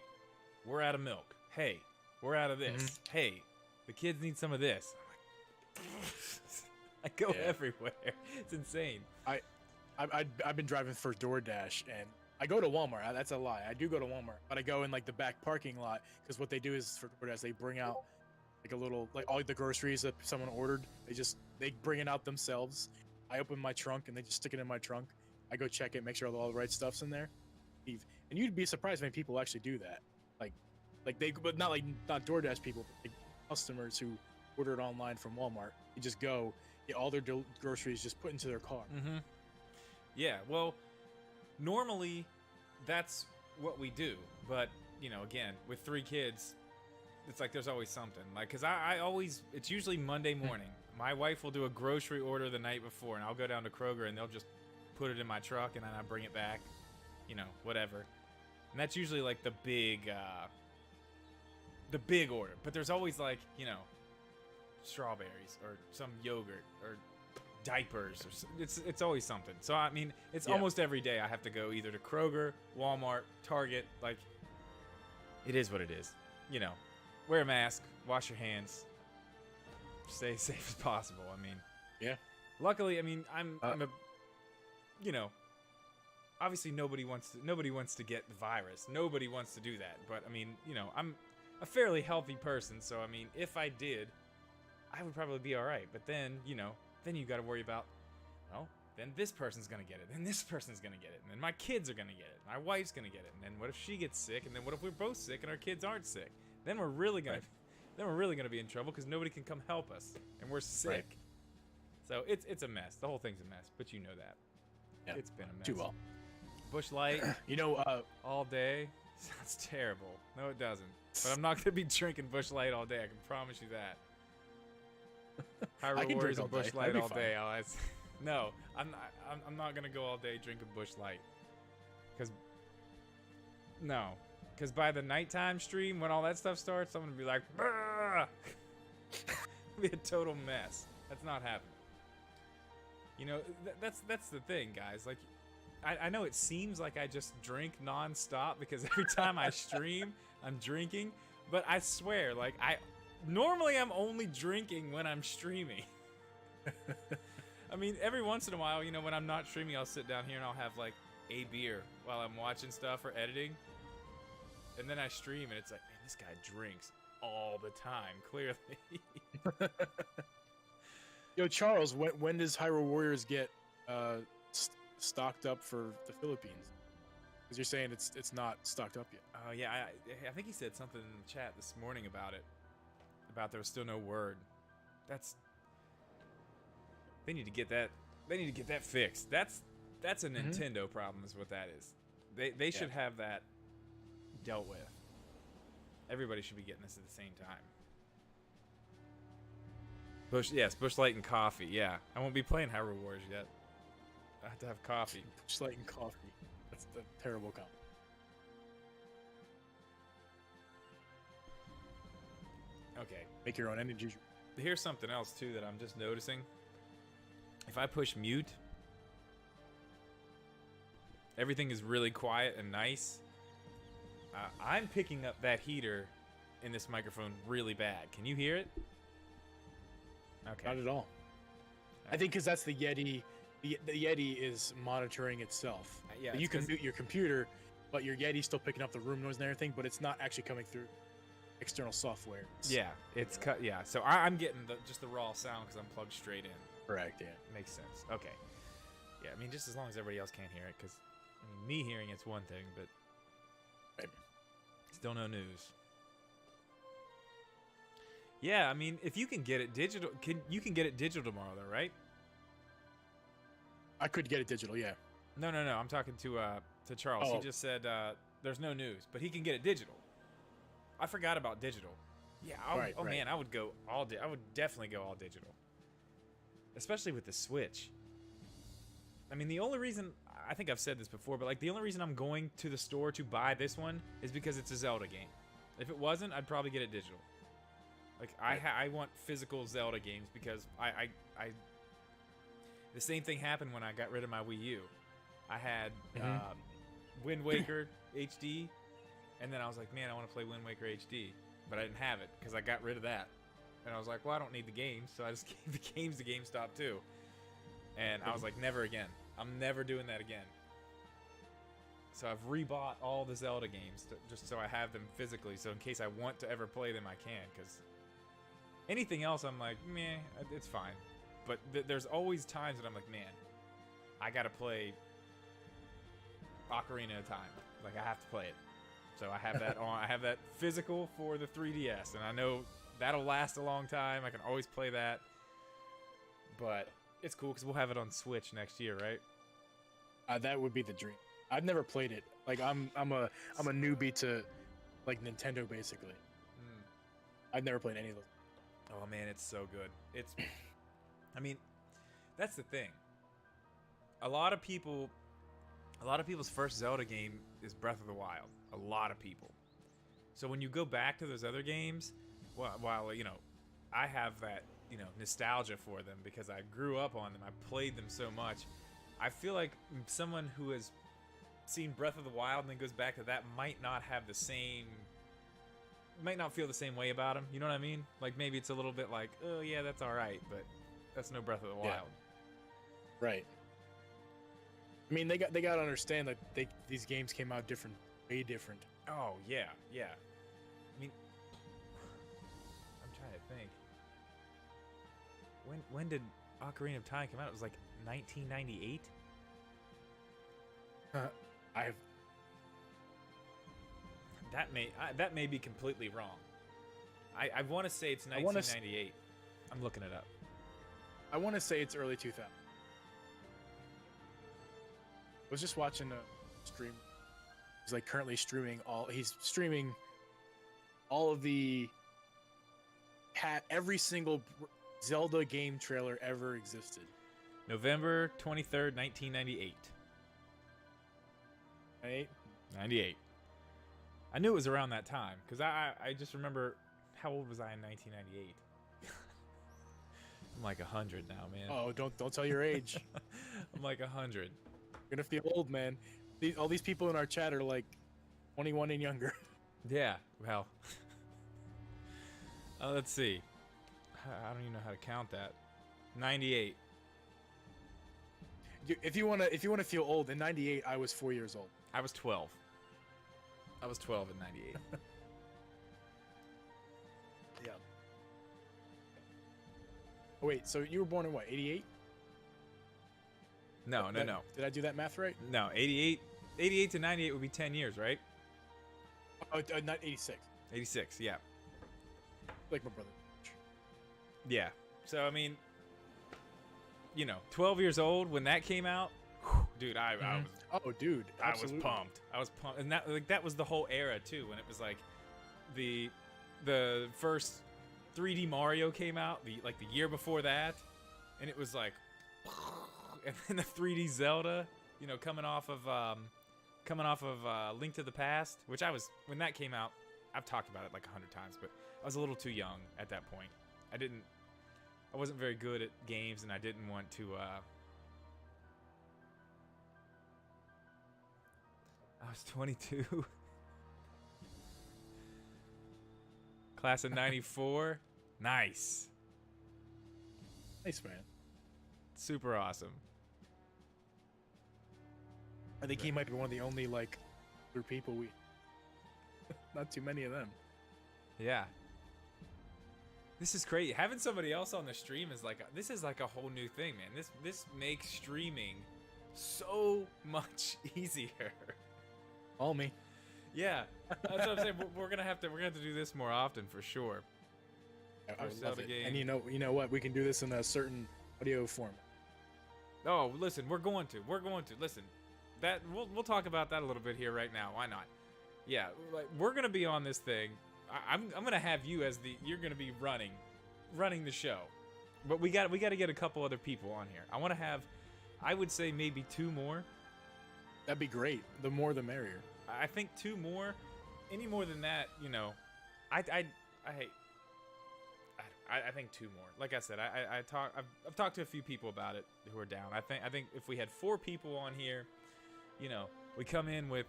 [SPEAKER 1] we're out of milk. Hey, we're out of this. Hey, the kids need some of this." I'm like, I go everywhere. It's insane.
[SPEAKER 2] I've been driving for DoorDash, and I go to Walmart. That's a lie. I do go to Walmart, but I go in like the back parking lot, because what they do is for DoorDash, they bring out like a little, like all the groceries that someone ordered. They bring it out themselves. I open my trunk and they just stick it in my trunk. I go check it, make sure all the right stuff's in there. And you'd be surprised how many people actually do that. But not DoorDash people, but customers who order it online from Walmart. They just go get all their groceries just put into their car.
[SPEAKER 1] Mm-hmm. Yeah. Well, normally that's what we do, but again, with 3 kids, it's like there's always something. Like, because it's usually Monday morning. My wife will do a grocery order the night before, and I'll go down to Kroger and they'll just put it in my truck, and then I bring it back, whatever. And that's usually like the big order. But there's always like, strawberries or some yogurt or diapers, or it's always something. So I mean, it's almost every day I have to go either to Kroger, Walmart, Target. Like, it is what it is. Wear a mask, wash your hands, stay as safe as possible. I mean,
[SPEAKER 2] yeah.
[SPEAKER 1] Luckily, I mean, I'm a, obviously nobody wants to get the virus. Nobody wants to do that. But I mean, I'm a fairly healthy person, so I mean, if I did, I would probably be all right. But then, then you got to worry about, then this person's going to get it, and this person's going to get it, and then my kids are going to get it, my wife's going to get it, and then what if she gets sick, and then what if we're both sick and our kids aren't sick? Then we're really going to be in trouble, because nobody can come help us, and we're sick.
[SPEAKER 2] Right.
[SPEAKER 1] So it's a mess. The whole thing's a mess, but you know that.
[SPEAKER 2] Yeah.
[SPEAKER 1] It's been a mess.
[SPEAKER 2] Too well.
[SPEAKER 1] Bush Light, all day. Sounds terrible. No, it doesn't. But I'm not going to be drinking Bush Light all day. I can promise you that. High rewards of Bush Light all day. No, I'm not going to go all day drinking Bush Light. Because by the nighttime stream, when all that stuff starts, I'm going to be like, it'll be a total mess. That's not happening. That's the thing, guys. Like, I know it seems like I just drink nonstop because every time I stream, I'm drinking. But I swear, like, normally I'm only drinking when I'm streaming. I mean, every once in a while, you know, when I'm not streaming, I'll sit down here and I'll have, like, a beer while I'm watching stuff or editing. And then I stream, and it's like, man, this guy drinks all the time, clearly.
[SPEAKER 2] Yo, Charles, when does Hyrule Warriors get stocked up for the Philippines? Because you're saying it's not stocked up yet.
[SPEAKER 1] Oh, yeah, I think he said something in the chat this morning about it. About there was still no word. They need to get that. They need to get that fixed. That's a Nintendo problem, is what that is. They should have that dealt with. Everybody should be getting this at the same time. Bush Light and coffee. Yeah, I won't be playing Hyrule Wars yet. I have to have coffee.
[SPEAKER 2] Bush Light and coffee. That's the terrible combo.
[SPEAKER 1] Okay.
[SPEAKER 2] Make your own energy.
[SPEAKER 1] Here's something else too that I'm just noticing. If I push mute, everything is really quiet and nice. I'm picking up that heater in this microphone really bad. Can you hear it? Okay.
[SPEAKER 2] Not at all. I think because that's the Yeti. The Yeti is monitoring itself.
[SPEAKER 1] Yeah,
[SPEAKER 2] you can mute your computer, but your Yeti's still picking up the room noise and everything, but it's not actually coming through external software.
[SPEAKER 1] Yeah, it's cut. Yeah, so I'm getting just the raw sound because I'm plugged straight in.
[SPEAKER 2] Correct. Yeah.
[SPEAKER 1] Makes sense. Okay. Yeah, I mean, just as long as everybody else can't hear it, because I mean, me hearing it's one thing, but still no news. Yeah, I mean, if you can get it digital, you can get it digital tomorrow, though, right?
[SPEAKER 2] I could get it digital, yeah.
[SPEAKER 1] No. I'm talking to Charles.
[SPEAKER 2] Oh.
[SPEAKER 1] He just said there's no news, but he can get it digital. I forgot about digital. Yeah.
[SPEAKER 2] Right.
[SPEAKER 1] Man, I would go all. I would definitely go all digital, especially with the Switch. I mean, the only reason, I think I've said this before, but like the only reason I'm going to the store to buy this one is because it's a Zelda game. If it wasn't, I'd probably get it digital. Like I want physical Zelda games because I the same thing happened when I got rid of my Wii U. I had Wind Waker HD, and then I was like, man, I want to play Wind Waker HD, but I didn't have it because I got rid of that. And I was like, well, I don't need the games, so I just gave the games to GameStop too. And I was like, never again. I'm never doing that again. So I've rebought all the Zelda games just so I have them physically, so in case I want to ever play them, I can. Because anything else, I'm like, meh, it's fine. But there's always times that I'm like, man, I gotta play Ocarina of Time. Like, I have to play it. So I have that on. I have that physical for the 3DS, and I know that'll last a long time. I can always play that. But it's cool because we'll have it on Switch next year, right?
[SPEAKER 2] That would be the dream. I've never played it. Like I'm a newbie to like Nintendo basically. I've never played any of those.
[SPEAKER 1] Oh man, it's so good. It's I mean, that's the thing. A lot of people's first Zelda game is Breath of the Wild. A lot of people. So when you go back to those other games, while you know, I have that, you know, nostalgia for them because I grew up on them. I played them so much. I feel like someone who has seen Breath of the Wild and then goes back to that might not have the same, might not feel the same way about them. You know what I mean? Like maybe it's a little bit like, oh yeah, that's all right, but that's no Breath of the Wild.
[SPEAKER 2] Yeah. Right. I mean, they got to understand that these games came out different, way different.
[SPEAKER 1] Oh yeah. I mean, I'm trying to think. When did Ocarina of Time come out? It was like 1998. That may be completely wrong. I want to say it's 1998. I'm looking it up.
[SPEAKER 2] I want to say it's early 2000. I was just watching a stream. He's like currently streaming he's streaming all of every single Zelda game trailer ever existed.
[SPEAKER 1] November 23rd, 1998. 98. I knew it was around that time because I just remember, how old was I in 1998? I'm like 100 now, man.
[SPEAKER 2] Oh, don't tell your age.
[SPEAKER 1] I'm like 100.
[SPEAKER 2] You're gonna feel old, man. All these people in our chat are like 21 and younger.
[SPEAKER 1] Yeah. Well. Let's see. I don't even know how to count that. 98.
[SPEAKER 2] If you wanna feel old, in '98 I was 4 years old.
[SPEAKER 1] I was 12. I was 12 in 98.
[SPEAKER 2] Yeah. Oh, wait, so you were born in what? '88?
[SPEAKER 1] No.
[SPEAKER 2] Did I do that math right?
[SPEAKER 1] No, 88 to 98 would be 10 years, right?
[SPEAKER 2] Oh, not '86.
[SPEAKER 1] 86, yeah.
[SPEAKER 2] Like my brother.
[SPEAKER 1] Yeah. So, I mean, 12 years old when that came out, dude, I was
[SPEAKER 2] Oh, dude, absolutely.
[SPEAKER 1] I was pumped. And that was the whole era, too, when it was like the first 3D Mario came out, the year before that, and it was like, and then the 3D Zelda, coming off of Link to the Past, which when that came out, I've talked about it like 100 times, but I was a little too young at that point. I wasn't very good at games, and I didn't want to. I was 22. Class of 94. Nice.
[SPEAKER 2] Nice, man.
[SPEAKER 1] Super awesome.
[SPEAKER 2] I think he might be one of the only older people we. Not too many of them.
[SPEAKER 1] Yeah. This is crazy. Having somebody else on the stream is this is like a whole new thing, man. This makes streaming so much easier.
[SPEAKER 2] All me.
[SPEAKER 1] Yeah, that's what I'm saying. We're gonna have to do this more often for sure.
[SPEAKER 2] I would love it. And you know what? We can do this in a certain audio format.
[SPEAKER 1] Oh, listen, we're going to listen. That we'll talk about that a little bit here right now. Why not? Yeah, we're gonna be on this thing. I'm gonna have you you're gonna be running the show, but we got to get a couple other people on here. I want to have, I would say maybe 2 more.
[SPEAKER 2] That'd be great. The more, the merrier.
[SPEAKER 1] I think 2 more. Any more than that, I think 2 more. Like I said, I've talked to a few people about it who are down. I think if we had 4 people on here, we come in with,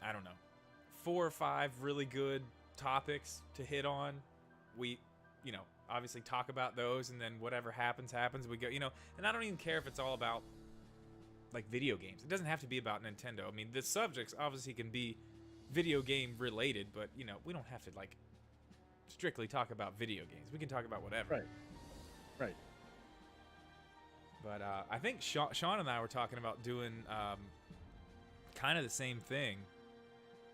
[SPEAKER 1] I don't know, 4 or 5 really good topics to hit on. We, obviously talk about those, and then whatever happens. We go, and I don't even care if it's all about video games. It doesn't have to be about Nintendo. I mean, the subjects obviously can be video game related, but we don't have to strictly talk about video games. We can talk about whatever.
[SPEAKER 2] Right.
[SPEAKER 1] But I think Sean and I were talking about doing kind of the same thing.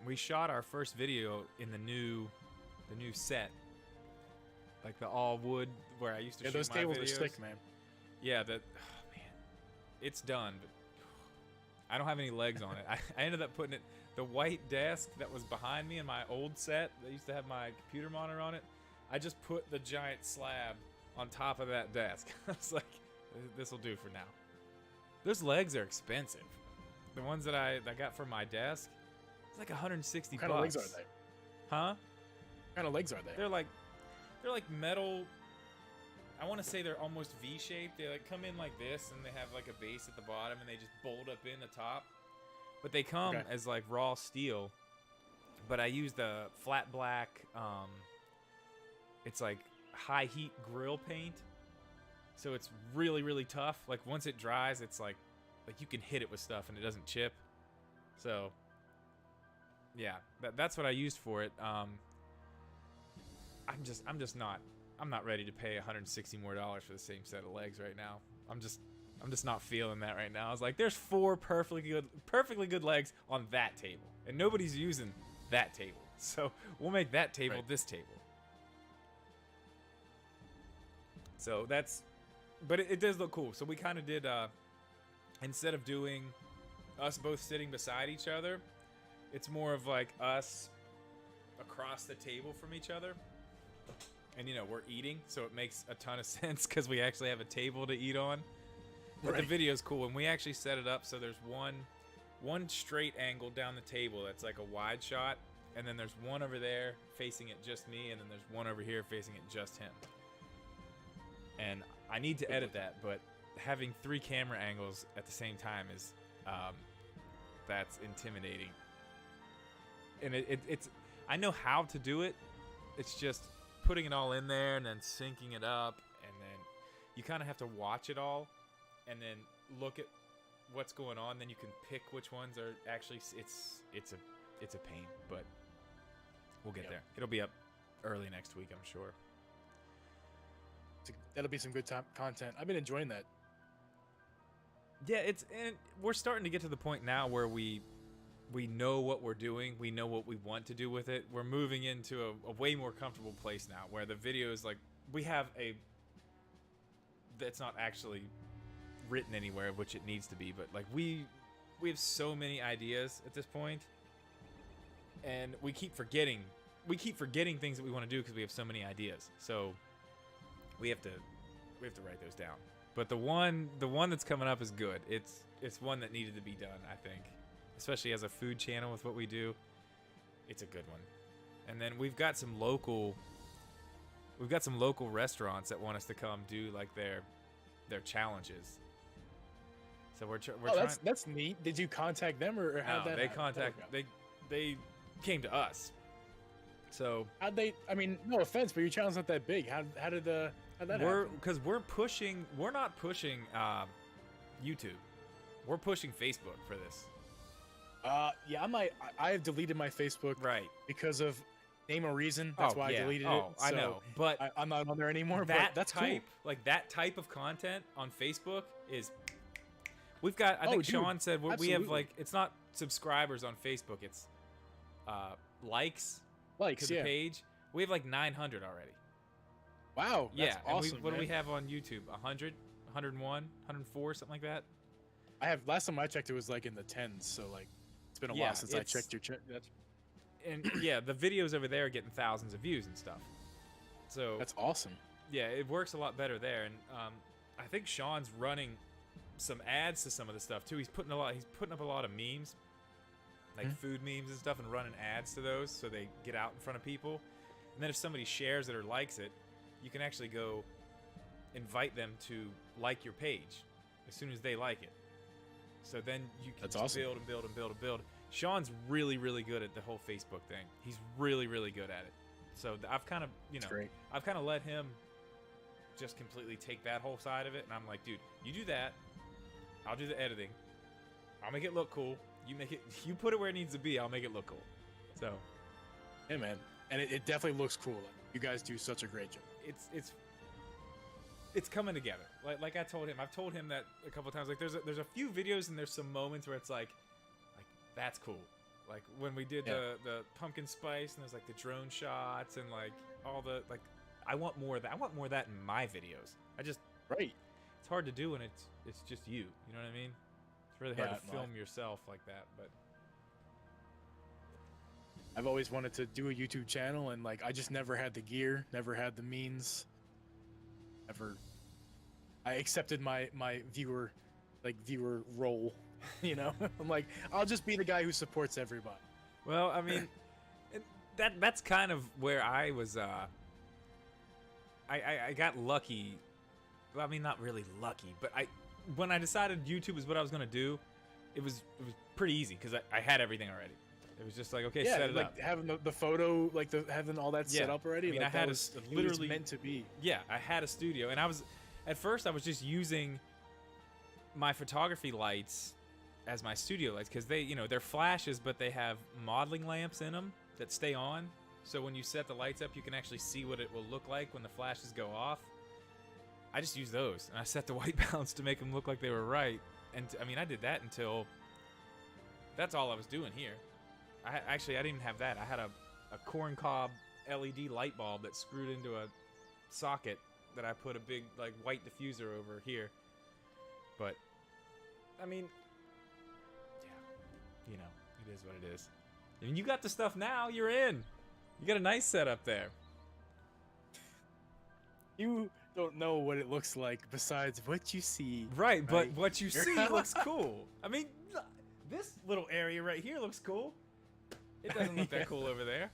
[SPEAKER 1] We shot our first video in the new set, like the all wood where I used to shoot
[SPEAKER 2] those
[SPEAKER 1] my
[SPEAKER 2] tables
[SPEAKER 1] videos.
[SPEAKER 2] are sick, man.
[SPEAKER 1] Yeah, man, it's done, but I don't have any legs on it. I ended up putting the white desk that was behind me in my old set that used to have my computer monitor on it. I just put the giant slab on top of that desk. I was like, this will do for now. Those legs are expensive. The ones that I got for my desk, it's like 160
[SPEAKER 2] What kind of
[SPEAKER 1] bucks.
[SPEAKER 2] legs are they?
[SPEAKER 1] Huh?
[SPEAKER 2] What kind of legs are they?
[SPEAKER 1] They're like metal. I want to say they're almost V-shaped. They come in like this, and they have a base at the bottom, and they just bolt up in the top. But they come as raw steel. But I use the flat black. It's high heat grill paint, so it's really, really tough. Once it dries, it's like you can hit it with stuff and it doesn't chip. So yeah, that's what I used for it. I'm not ready to pay $160 more for the same set of legs right now. I'm just not feeling that right now. I was like, there's 4 perfectly good legs on that table, and nobody's using that table. So we'll make that table this table. So but it does look cool. So we kind of did, instead of doing us both sitting beside each other, it's more of us across the table from each other. And we're eating, so it makes a ton of sense because we actually have a table to eat on. But the video's cool, and we actually set it up so there's one straight angle down the table that's a wide shot, and then there's one over there facing it just me, and then there's one over here facing it just him. And I need to edit that, but having 3 camera angles at the same time is that's intimidating. And it's I know how to do it. It's just putting it all in there and then syncing it up, and then you kind of have to watch it all and then look at what's going on. Then you can pick which ones are actually. It's a pain, but we'll get there. It'll be up early next week, I'm sure.
[SPEAKER 2] That'll be some good content. I've been enjoying that.
[SPEAKER 1] Yeah, and we're starting to get to the point now where we know what we're doing. We know what we want to do with it. We're moving into a way more comfortable place now, where the videos, like, we have that's not actually written anywhere, which it needs to be, but like we have so many ideas at this point, and we keep forgetting things that we want to do because we have so many ideas. So we have to write those down. But the one that's coming up is good. It's one that needed to be done, I think. Especially as a food channel with what we do. It's a good one. And then we've got some local restaurants that want us to come do like their challenges. So we're trying.
[SPEAKER 2] That's neat. Did you contact them or how
[SPEAKER 1] No,
[SPEAKER 2] that
[SPEAKER 1] they
[SPEAKER 2] happen?
[SPEAKER 1] they came to us. So
[SPEAKER 2] how'd they? I mean, no offense, but your channel's not that big. How did that happen?
[SPEAKER 1] Because we're not pushing YouTube. We're pushing Facebook for this.
[SPEAKER 2] Yeah, I have deleted my Facebook
[SPEAKER 1] Right.
[SPEAKER 2] because of name or reason. That's why I deleted it.
[SPEAKER 1] Oh, I know. But
[SPEAKER 2] I'm not on there anymore.
[SPEAKER 1] That
[SPEAKER 2] but that's
[SPEAKER 1] type,
[SPEAKER 2] cool.
[SPEAKER 1] like that type of content on Facebook is. We've got. I think
[SPEAKER 2] dude,
[SPEAKER 1] Sean said we have
[SPEAKER 2] absolutely.
[SPEAKER 1] like, it's not subscribers on Facebook. It's likes to the page. We have like 900 already.
[SPEAKER 2] Wow. That's awesome.
[SPEAKER 1] What do we have on YouTube? 100, 101, 104, something like that.
[SPEAKER 2] Last time I checked, it was like in the tens. So like, it's been a while since I checked your check.
[SPEAKER 1] And yeah, the videos over there are getting thousands of views and stuff. So
[SPEAKER 2] that's awesome.
[SPEAKER 1] Yeah, it works a lot better there. And I think Sean's running some ads to some of the stuff too. He's putting up a lot of memes, like food memes and stuff, and running ads to those so they get out in front of people. And then if somebody shares it or likes it, you can actually go invite them to like your page as soon as they like it. So then you can build and build and build and build. Sean's really, really good at the whole Facebook thing. He's really, really good at it. So I've kind of, I've kind of let him just completely take that whole side of it. And I'm like, dude, you do that. I'll do the editing. I'll make it look cool. You put it where it needs to be. I'll make it look cool. So,
[SPEAKER 2] yeah, man. And it definitely looks cool. You guys do such a great job.
[SPEAKER 1] It's coming together. Like I told him, I've told him that a couple times. Like there's a few videos and there's some moments where it's like that's cool. Like when we did the pumpkin spice and there's like the drone shots and like all the like. I want more of that. I want more of that in my videos.
[SPEAKER 2] Right.
[SPEAKER 1] It's hard to do when it's just you. You know what I mean? It's really hard to film yourself like that. But
[SPEAKER 2] I've always wanted to do a YouTube channel, and like I just never had the gear, never had the means. I accepted my viewer role, you know. I'm like, I'll just be the guy who supports everybody.
[SPEAKER 1] Well, I mean, that's kind of where I was. I got lucky. Well, I mean, not really lucky, but when I decided YouTube is what I was gonna do, it was pretty easy because I had everything already. It was just like, okay, set it up.
[SPEAKER 2] Having the photo, having all that set up already.
[SPEAKER 1] I mean,
[SPEAKER 2] like,
[SPEAKER 1] I had
[SPEAKER 2] literally meant to be.
[SPEAKER 1] Yeah, I had a studio, and at first I was just using my photography lights as my studio lights because they're flashes, but they have modeling lamps in them that stay on. So when you set the lights up, you can actually see what it will look like when the flashes go off. I just use those, and I set the white balance to make them look like they were right. And I mean, I did that until that's all I was doing here. I didn't even have that. I had a corncob LED light bulb that screwed into a socket that I put a big like white diffuser over here. But I mean, yeah, it is what it is. I mean, you got the stuff now. You're in. You got a nice setup there.
[SPEAKER 2] You don't know what it looks like besides what you see.
[SPEAKER 1] Right, but what you see looks cool. I mean, this little area right here looks cool. It doesn't look that cool over there.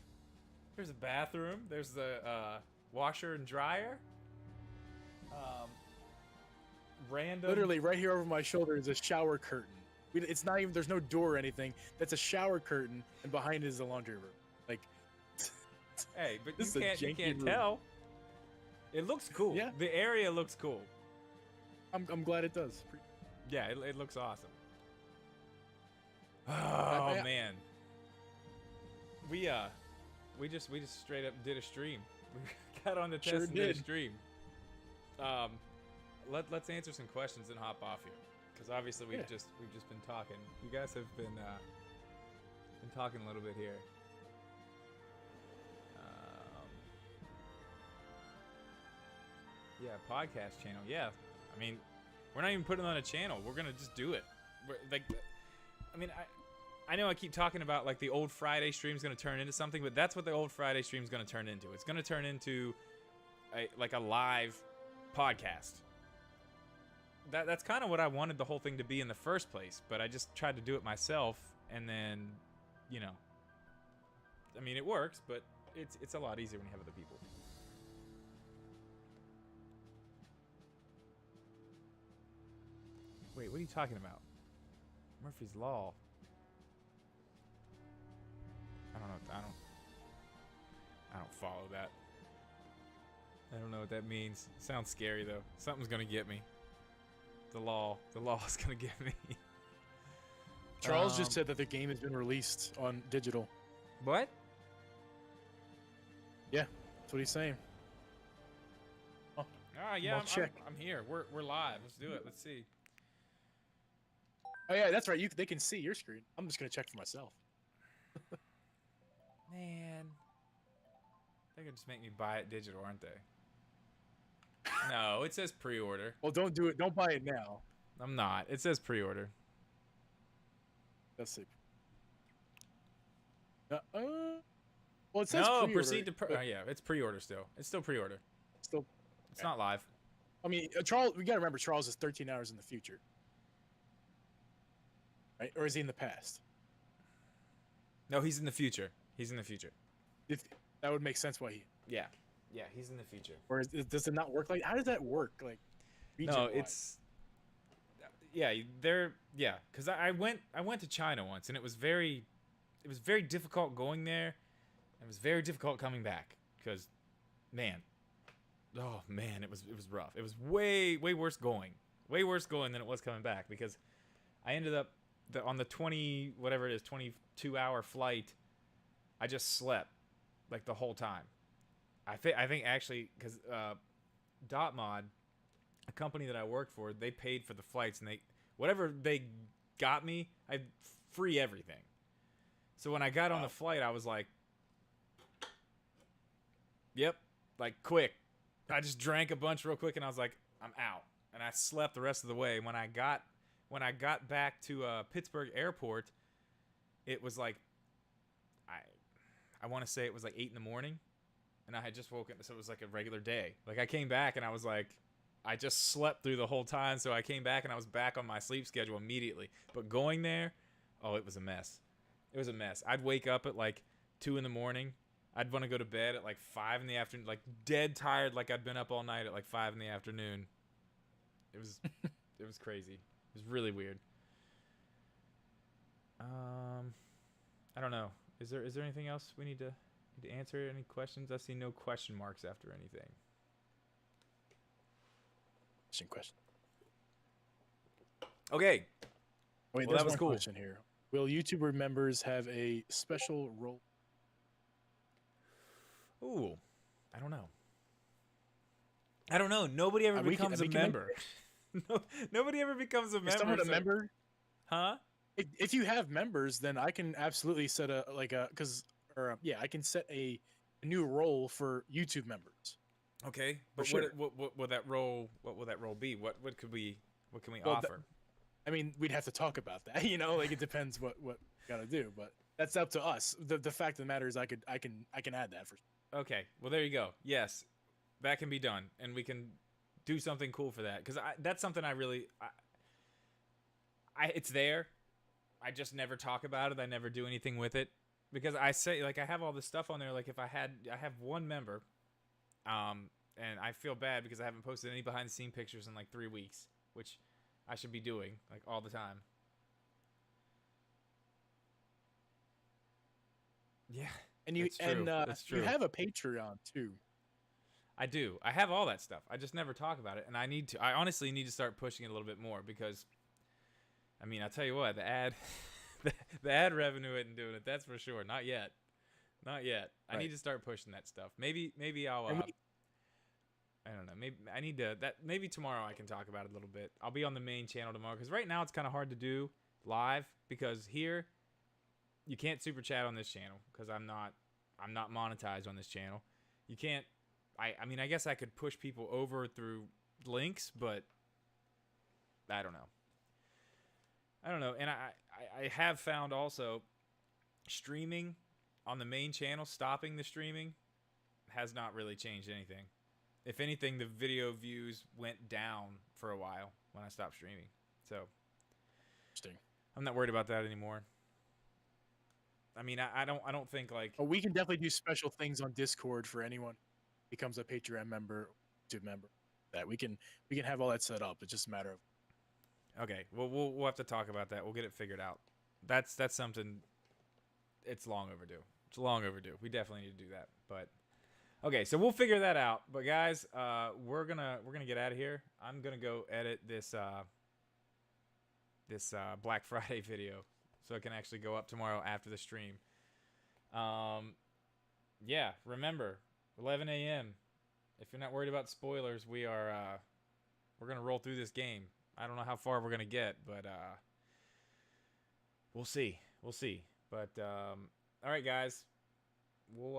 [SPEAKER 1] There's a bathroom. There's the washer and dryer. random.
[SPEAKER 2] Literally, right here over my shoulder is a shower curtain. It's not even. There's no door or anything. That's a shower curtain, and behind it is a laundry room. Like,
[SPEAKER 1] Hey, but
[SPEAKER 2] this
[SPEAKER 1] you
[SPEAKER 2] is a
[SPEAKER 1] can't
[SPEAKER 2] janky room.
[SPEAKER 1] tell. It looks cool.
[SPEAKER 2] Yeah.
[SPEAKER 1] The area looks cool.
[SPEAKER 2] I'm glad it does.
[SPEAKER 1] Yeah, it looks awesome. Oh
[SPEAKER 2] I-
[SPEAKER 1] man. We just straight up did a stream. We got on the test
[SPEAKER 2] Sure
[SPEAKER 1] and did a
[SPEAKER 2] did.
[SPEAKER 1] stream. Let's answer some questions and hop off here, because obviously we've just been talking. You guys have been talking a little bit here. Yeah, podcast channel. Yeah, I mean, we're not even putting on a channel. We're gonna just do it. I know I keep talking about like the old Friday stream's gonna turn into something, but that's what the old Friday stream's gonna turn into. It's gonna turn into a live podcast. That's kind of what I wanted the whole thing to be in the first place, but I just tried to do it myself, and then, you know, I mean, it works, but it's a lot easier when you have other people. Wait, what are you talking about? Murphy's Law. I don't know. I don't follow that. I don't know what that means. Sounds scary though. Something's gonna get me. The law is gonna get me.
[SPEAKER 2] Charles just said that the game has been released on digital.
[SPEAKER 1] What?
[SPEAKER 2] Yeah, that's what he's saying.
[SPEAKER 1] Ah, yeah,
[SPEAKER 2] I'll check.
[SPEAKER 1] I'm here. We're live. Let's do it. Let's see.
[SPEAKER 2] Oh yeah, that's right. They can see your screen. I'm just gonna check for myself.
[SPEAKER 1] Man, they're gonna just make me buy it digital, aren't they? No, it says pre-order.
[SPEAKER 2] Well, don't do it. Don't buy it now.
[SPEAKER 1] I'm not. It says pre-order.
[SPEAKER 2] Let's see. Well, it says
[SPEAKER 1] No,
[SPEAKER 2] pre-order,
[SPEAKER 1] proceed to.
[SPEAKER 2] but
[SPEAKER 1] Yeah, it's pre-order still. It's still pre-order.
[SPEAKER 2] still.
[SPEAKER 1] It's not live.
[SPEAKER 2] I mean, Charles. We gotta remember, Charles is 13 hours in the future, right? Or is he in the past?
[SPEAKER 1] No, he's in the future. He's in the future.
[SPEAKER 2] If that would make sense, why he?
[SPEAKER 1] Yeah, he's in the future.
[SPEAKER 2] Or does it not work? Like, how does that work? Like,
[SPEAKER 1] No,
[SPEAKER 2] region-wise?
[SPEAKER 1] it's. Yeah, they're because I went to China once, and it was very difficult going there. It was very difficult coming back because, man, it was rough. It was way worse going than it was coming back, because I ended up on the 22-hour flight. I just slept like the whole time. I think actually, because DotMod, a company that I worked for, they paid for the flights, and whatever they got me, I free everything. So when I got on the flight, I was like, yep, like quick. I just drank a bunch real quick, and I was like, I'm out. And I slept the rest of the way. When I got back to Pittsburgh Airport, it was like, I want to say it was like 8 in the morning, and I had just woken, so it was like a regular day. Like, I came back, and I was like, I just slept through the whole time, so I came back, and I was back on my sleep schedule immediately. But going there, it was a mess. It was a mess. I'd wake up at like 2 in the morning. I'd want to go to bed at like 5 in the afternoon, like dead tired, like I'd been up all night at like 5 in the afternoon. It was crazy. It was really weird. I don't know. Is there anything else we need to answer? Any questions? I see no question marks after anything.
[SPEAKER 2] Question.
[SPEAKER 1] Okay.
[SPEAKER 2] Wait,
[SPEAKER 1] Well,
[SPEAKER 2] there's
[SPEAKER 1] that was
[SPEAKER 2] one
[SPEAKER 1] cool.
[SPEAKER 2] question here. Will YouTuber members have a special role?
[SPEAKER 1] Ooh, I don't know. Nobody ever
[SPEAKER 2] We can-
[SPEAKER 1] becomes a
[SPEAKER 2] we can make-
[SPEAKER 1] member. No, nobody ever becomes a
[SPEAKER 2] Is
[SPEAKER 1] member.
[SPEAKER 2] someone a
[SPEAKER 1] so-
[SPEAKER 2] member?
[SPEAKER 1] Huh?
[SPEAKER 2] If you have members, then I can absolutely set I can set a new role for YouTube members.
[SPEAKER 1] Okay, but
[SPEAKER 2] sure.
[SPEAKER 1] what will that role? What will that role be? What can we
[SPEAKER 2] Well,
[SPEAKER 1] offer?
[SPEAKER 2] I mean, we'd have to talk about that. Like, it depends what we gotta do, but that's up to us. The fact of the matter is, I can add that for.
[SPEAKER 1] Okay, well there you go. Yes, that can be done, and we can do something cool for that, because that's something I really it's there. I just never talk about it. I never do anything with it, because I say, like, I have all this stuff on there. Like, I have one member, and I feel bad because I haven't posted any behind the scene pictures in like 3 weeks. which I should be doing like all the time. Yeah,
[SPEAKER 2] And you
[SPEAKER 1] it's true. It's
[SPEAKER 2] you
[SPEAKER 1] true.
[SPEAKER 2] have a Patreon too.
[SPEAKER 1] I do. I have all that stuff. I just never talk about it, and I need to. I honestly need to start pushing it a little bit more because, I mean, I'll tell you what, the ad, the ad revenue isn't doing it. That's for sure. Not yet. Not yet. I
[SPEAKER 2] Right.
[SPEAKER 1] need to start pushing that stuff. Maybe I'll.
[SPEAKER 2] And we,
[SPEAKER 1] I don't know. Maybe I need to. Maybe tomorrow I can talk about it a little bit. I'll be on the main channel tomorrow because right now it's kind of hard to do live because here you can't super chat on this channel because I'm not monetized on this channel. You can't. I mean, I guess I could push people over through links, but I don't know. I don't know. And I have found also streaming on the main channel, stopping the streaming has not really changed anything. If anything, the video views went down for a while when I stopped streaming. So
[SPEAKER 2] interesting.
[SPEAKER 1] I'm not worried about that anymore. I mean, I don't think like.
[SPEAKER 2] But we can definitely do special things on Discord for anyone who becomes a Patreon member, YouTube member. That we can have all that set up. It's just a matter of.
[SPEAKER 1] Okay, well we'll have to talk about that. We'll get it figured out. That's something. It's long overdue. It's long overdue. We definitely need to do that. But okay, so we'll figure that out. But guys, we're gonna get out of here. I'm gonna go edit this Black Friday video so it can actually go up tomorrow after the stream. Yeah, remember 11 a.m. If you're not worried about spoilers, we're gonna roll through this game. I don't know how far we're gonna get, but we'll see. We'll see. But all right, guys, we'll